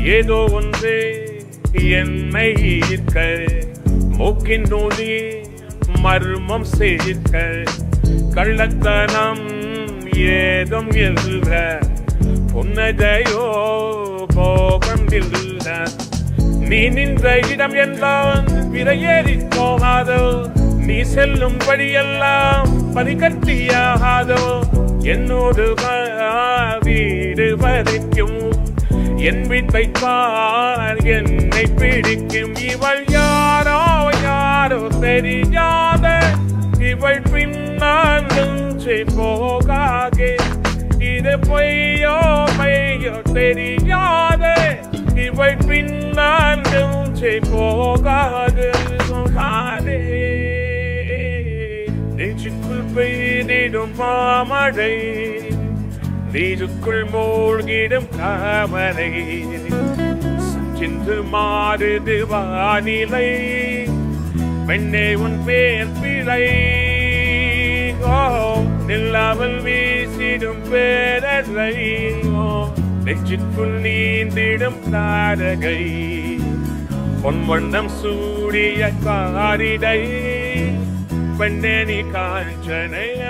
ஏதோ ஒன்று என்னை ஈர்க்க மூக்கின் நூலி மர்மம் சேர்க்க கள்ளத்தனம் ஏதும் இல்ல புன்னகையோ போகந்தில்ல நீ நின்ற இடம் எல்லாம் விரையேறி போகாதோ நீ செல்லும் படியெல்லாம் பனிக்கட்டியாகாதோ என்னோடு வீடு வரைக்கும் என் வீட்டை பார் என்னை பிடிக்கும் இவள் யாரோ யாரோ தெரியாத இவள் பின்னால் நெஞ்சை போகாதே இது பொய்யோ மையோ தெரியாத இவள் பின்னால் நெஞ்சை போகாது நெஞ்சுக்குள் பெய்திடும் மாமழை நீருக்குள் மூழ்கிடும் தாமரை சஞ்சென்று மாறுது வானிலை பெண்ணே உன் பேர் பிழை நில்லாமல் வீசிடும் பேரலை நெஞ்சுக்குள் நீந்திடும் தாரகை பொன்வண்ணம் சூடிய காரிடை பெண்ணே நீ காஞ்சனையா